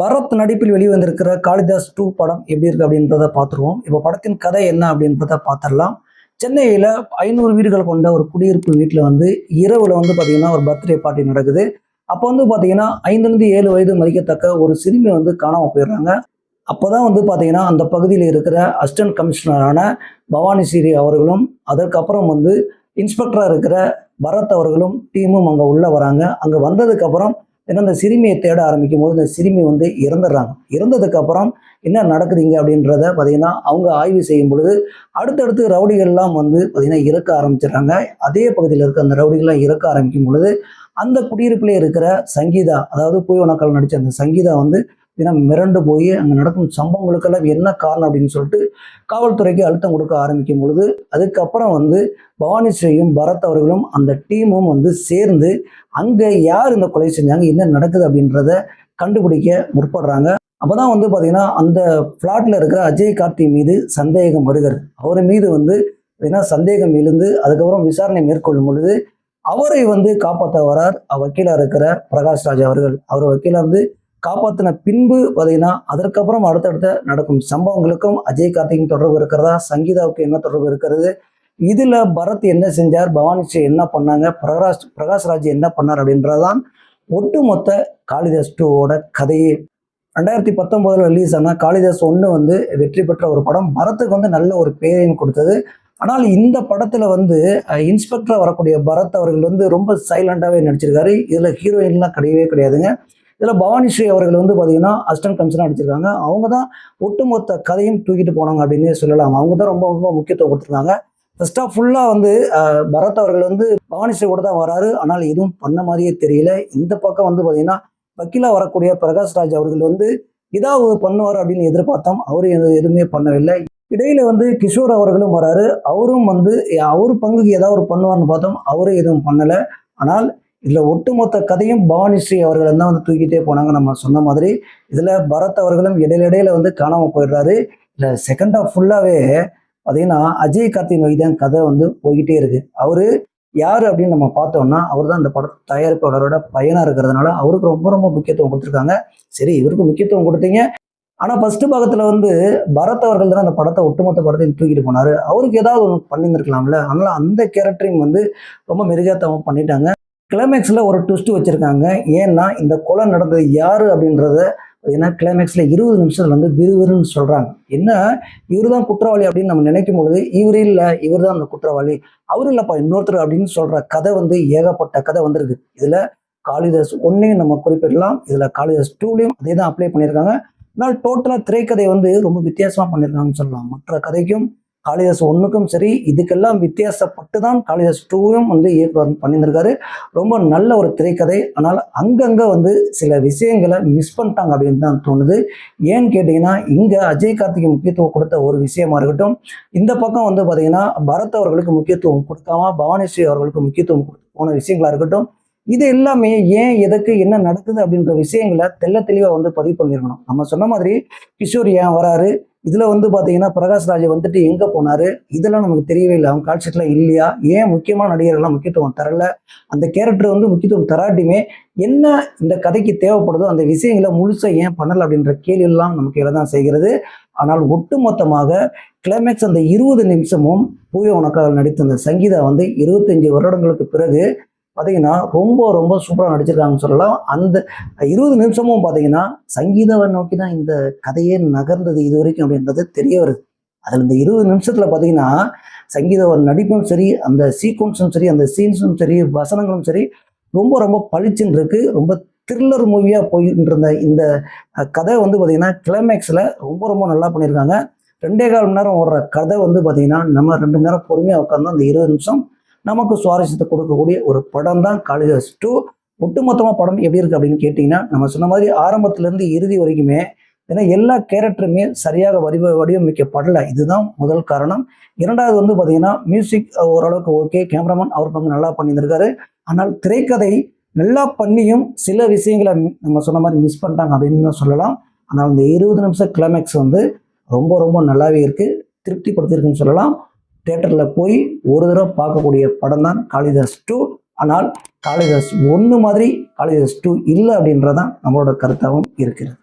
பரத் நடிப்பில் வெளிவந்திருக்கிற காளிதாஸ் 2 படம் எப்படி இருக்கு அப்படின்றத பார்த்துருவோம். இப்போ படத்தின் கதை என்ன அப்படின்றத பார்த்துடலாம். சென்னையில் 500 வீடுகள் கொண்ட ஒரு குடியிருப்பு வீட்டில் வந்து இரவில் வந்து பார்த்தீங்கன்னா ஒரு பர்த்டே பார்ட்டி நடக்குது. அப்போ வந்து பார்த்தீங்கன்னா 5லேருந்து 7 வயது மதிக்கத்தக்க ஒரு சிறுமி வந்து காணாமல் போயிடுறாங்க. அப்போதான் வந்து பார்த்தீங்கன்னா அந்த பகுதியில் இருக்கிற அசிஸ்டன்ட் கமிஷனரான பவானி ஸ்ரீ அவர்களும் அதற்கப்புறம் வந்து இன்ஸ்பெக்டராக இருக்கிற பரத் அவர்களும் டீமும் அங்கே உள்ளே வராங்க. அங்கே வந்ததுக்கப்புறம் ஏன்னா இந்த சிறுமியை தேட ஆரம்பிக்கும் போது இந்த சிறுமி வந்து இறந்துடுறாங்க. இறந்ததுக்கப்புறம் என்ன நடக்குதுங்க அப்படின்றத பார்த்தீங்கன்னா அவங்க ஆய்வு செய்யும் பொழுது அடுத்தடுத்து ரவுடிகள்லாம் வந்து பார்த்தீங்கன்னா இறக்க ஆரம்பிச்சிடுறாங்க. அதே பகுதியில் இருக்க அந்த ரவுடிகள்லாம் இறக்க ஆரம்பிக்கும் பொழுது அந்த குடியிருப்பிலே இருக்கிற சங்கீதா, அதாவது பூவனக்கால் நடித்த அந்த சங்கீதா வந்து மிரண்டு போய் அங்கே நடக்கும் சம்பவங்களுக்கெல்லாம் என்ன காரணம் அப்படின்னு சொல்லிட்டு காவல்துறைக்கு அழுத்தம் கொடுக்க ஆரம்பிக்கும் பொழுது அதுக்கப்புறம் வந்து பவானி ஸ்ரீயும் பரத் அவர்களும் அந்த டீமும் வந்து சேர்ந்து அங்கே யார் இந்த கொலை செஞ்சாங்க, என்ன நடக்குது அப்படின்றத கண்டுபிடிக்க முற்படுறாங்க. அப்போதான் வந்து பார்த்தீங்கன்னா அந்த ஃப்ளாட்டில் இருக்கிற அஜய் கார்த்தி மீது சந்தேகம் வருகிறது. அவர் மீது வந்து சந்தேகம் எழுந்து அதுக்கப்புறம் விசாரணை மேற்கொள்ளும் பொழுது அவரை வந்து காப்பாற்ற வரார் வக்கீலாக இருக்கிற பிரகாஷ் ராஜ் அவர்கள். அவர் வக்கீலாக இருந்து காப்பாற்றின பின்பு பார்த்தீங்கன்னா அதற்கப்புறம் அடுத்தடுத்த நடக்கும் சம்பவங்களுக்கும் அஜய் கார்த்திக்கும் தொடர்பு இருக்கிறதா, சங்கீதாவுக்கு என்ன தொடர்பு இருக்கிறது, இதில் பரத் என்ன செஞ்சார், பவானி ஸ்ரீ என்ன பண்ணாங்க, பிரகாஷ் ராஜ் என்ன பண்ணார் அப்படின்றதான் ஒட்டுமொத்த காளிதாஸ் 2வோட கதையே. 2019 ரிலீஸ் ஆன காளிதாஸ் 1 வந்து வெற்றி பெற்ற ஒரு படம். பரத்துக்கு வந்து நல்ல ஒரு பேரையும் கொடுத்தது. ஆனால் இந்த படத்தில் வந்து இன்ஸ்பெக்டராக வரக்கூடிய பரத் அவர்கள் வந்து ரொம்ப சைலண்டாகவே நடிச்சிருக்காரு. இதில் ஹீரோயின்லாம் கிடையவே கிடையாதுங்க. இதில் பவானி ஸ்ரீ அவர்கள் வந்து பார்த்தீங்கன்னா அசிஸ்டன்ட் கமிஷனாக நடிச்சிருக்காங்க. அவங்க தான் ஒட்டுமொத்த கதையும் தூக்கிட்டு போனாங்க அப்படின்னே சொல்லலாம். அவங்க தான் ரொம்ப ரொம்ப முக்கியத்துவம் கொடுத்துருக்காங்க. ஃபர்ஸ்ட் ஆஃப் ஃபுல்லாக வந்து பரத் அவர்கள் வந்து பவானி ஸ்ரீ கூட தான் வராரு. ஆனால் எதுவும் பண்ண மாதிரியே தெரியல. இந்த பக்கம் வந்து பார்த்தீங்கன்னா வக்கீலாக வரக்கூடிய பிரகாஷ் ராஜ் அவர்கள் வந்து ஏதாவது பண்ணுவார் அப்படின்னு எதிர்பார்த்தோம். அவரு எதுவுமே பண்ணவில்லை. இடையில வந்து கிஷோர் அவர்களும் வராரு. அவரும் வந்து அவர் பங்குக்கு ஏதாவது ஒரு பண்ணுவார்னு பார்த்தோம். அவரும் எதுவும் பண்ணலை. ஆனால் இதில் ஒட்டுமொத்த கதையும் பவானி ஸ்ரீ அவர்கள் தான் வந்து தூக்கிட்டே போனாங்க. நம்ம சொன்ன மாதிரி இதில் பரத் அவர்களும் இடையில வந்து காணாமல் போயிடுறாரு. இல்லை செகண்ட் ஆஃப் ஃபுல்லாகவே பார்த்தீங்கன்னா அஜய் கார்த்தி நோய் தான் கதை வந்து போய்கிட்டே இருக்கு. அவரு யார் அப்படின்னு நம்ம பார்த்தோம்னா அவர் தான் இந்த படத்தை தயாரிப்பாளரோட பையனாக இருக்கிறதுனால அவருக்கு ரொம்ப ரொம்ப முக்கியத்துவம் கொடுத்துருக்காங்க. சரி, இவருக்கு முக்கியத்துவம் கொடுத்தீங்க. ஆனால் ஃபர்ஸ்ட் பாகத்தில் வந்து பரத் அவர்கள் தான் அந்த படத்தை ஒட்டுமொத்த படத்தையும் தூக்கிட்டு போனார். அவருக்கு ஏதாவது ஒன்று பண்ணியிருந்துருக்கலாம்ல. அதனால அந்த கேரக்டரையும் வந்து ரொம்ப மெருகேத்தமாக பண்ணிட்டாங்க. கிளைமேக்ஸில் ஒரு ட்விஸ்ட் வச்சுருக்காங்க. ஏன்னா இந்த கொலை நடந்தது யார் அப்படின்றத ஏன்னா கிளைமேக்ஸில் 20 நிமிஷத்தில் வந்து விறுவிறுன்னு சொல்கிறாங்க. என்ன இவர் தான் குற்றவாளி அப்படின்னு நம்ம நினைக்கும் பொழுது இவர் இல்லை, இவர் தான் அந்த குற்றவாளி, அவர் இல்லைப்பா இன்னொருத்தர் அப்படின்னு சொல்கிற கதை வந்து ஏகப்பட்ட கதை வந்திருக்கு. இதில் காளிதாஸ் 1 நம்ம குறிப்பிடலாம். இதில் காளிதாஸ் 2லையும் அதே தான் அப்ளை பண்ணியிருக்காங்க. ஆனால் டோட்டலாக திரைக்கதை வந்து ரொம்ப வித்தியாசமாக பண்ணியிருக்காங்கன்னு சொல்லலாம். மற்ற கதைக்கும் காளிதாஸ் 1க்கும் சரி, இதுக்கெல்லாம் வித்தியாசப்பட்டு தான் காளிதாஸ் 2வும் வந்து இயக்குனர் பண்ணியிருந்திருக்காரு. ரொம்ப நல்ல ஒரு திரைக்கதை. ஆனால் அங்கங்கே வந்து சில விஷயங்களை மிஸ் பண்ணிட்டாங்க அப்படின்னு தான் தோணுது. ஏன்னு கேட்டிங்கன்னா இங்கே அஜய் கார்த்திக்கு முக்கியத்துவம் கொடுத்த ஒரு விஷயமா இருக்கட்டும், இந்த பக்கம் வந்து பார்த்தீங்கன்னா பரத் அவர்களுக்கு முக்கியத்துவம் கொடுக்காம பவானி ஸ்ரீ அவர்களுக்கு முக்கியத்துவம் கொடுத்து போன விஷயங்களா இருக்கட்டும், இது எல்லாமே ஏன் எதுக்கு என்ன நடக்குது அப்படின்ற விஷயங்களை தெளிவாக வந்து பதிவு பண்ணியிருக்கணும். நம்ம சொன்ன மாதிரி கிஷோர் ஏன் வராரு, இதில் வந்து பார்த்தீங்கன்னா பிரகாஷ் ராஜ் வந்துட்டு எங்கே போனார், இதெல்லாம் நமக்கு தெரியவே இல்லை. அவங்க கால் ஷீட்டில் இல்லையா, ஏன் முக்கியமான நடிகர்கள்லாம் முக்கியத்துவம் தரல, அந்த கேரக்டர் வந்து முக்கியத்துவம் தராட்டியுமே என்ன இந்த கதைக்கு தேவைப்படுதோ அந்த விஷயங்களை முழுசாக ஏன் பண்ணலை அப்படின்ற கேள்வியெல்லாம் நமக்கு எல்லாம் செய்கிறது. ஆனால் ஒட்டுமொத்தமாக கிளைமேக்ஸ் அந்த 20 நிமிஷமும் பூவனக்கால் நடித்த அந்த சங்கீதா வந்து 25 வருடங்களுக்கு பிறகு பார்த்தீங்கன்னா ரொம்ப ரொம்ப சூப்பராக நடிச்சிருக்காங்கன்னு சொல்லலாம். அந்த 20 நிமிஷமும் பார்த்தீங்கன்னா சங்கீதாவை நோக்கி தான் இந்த கதையே நகர்ந்தது இது வரைக்கும் அப்படின்றது தெரிய வருது. அதில் இந்த 20 நிமிஷத்தில் பார்த்தீங்கன்னா சங்கீதாவோட நடிப்பும் சரி, அந்த சீக்வன்ஸும் சரி, அந்த சீன்ஸும் சரி, வசனங்களும் சரி ரொம்ப ரொம்ப பளிச்சுன்னு இருக்கு. ரொம்ப த்ரில்லர் மூவியாக போயிட்டு இருந்த இந்த கதை வந்து பார்த்தீங்கன்னா கிளைமேக்ஸில் ரொம்ப ரொம்ப நல்லா பண்ணியிருக்காங்க. 2.25 மணி நேரம் ஓடுற கதை வந்து பார்த்தீங்கன்னா நம்ம 2 மணி நேரம் பொறுமையாக உட்காந்து அந்த 20 நிமிஷம் நமக்கு சுவாரஸ்யத்தை கொடுக்கக்கூடிய ஒரு படம் தான் காளிதாஸ் 2. ஒட்டுமொத்தமாக படம் எப்படி இருக்குது அப்படின்னு கேட்டிங்கன்னா நம்ம சொன்ன மாதிரி ஆரம்பத்திலேருந்து இறுதி வரைக்குமே ஏன்னா எல்லா கேரக்டருமே சரியாக வடிவமைக்கப்படலை. இதுதான் முதல் காரணம். இரண்டாவது வந்து பார்த்தீங்கன்னா மியூசிக் ஓரளவுக்கு ஓகே, கேமராமேன் அவர் பங்கு நல்லா பண்ணியிருந்திருக்காரு. ஆனால் திரைக்கதை நல்லா பண்ணியும் சில விஷயங்களை நம்ம சொன்ன மாதிரி மிஸ் பண்ணிட்டாங்க அப்படின்னு தான் சொல்லலாம். ஆனால் இந்த 20 நிமிஷம் கிளைமேக்ஸ் வந்து ரொம்ப ரொம்ப நல்லாவே இருக்குது, திருப்திப்படுத்தியிருக்குன்னு சொல்லலாம். தியேட்டரில் போய் ஒரு தடவை பார்க்கக்கூடிய படம் தான் காளிதாஸ் 2. ஆனால் காளிதாஸ் 1 மாதிரி காளிதாஸ் 2 இல்லை அப்படின்றதான் நம்மளோட கருத்தாகவும் இருக்கிறது.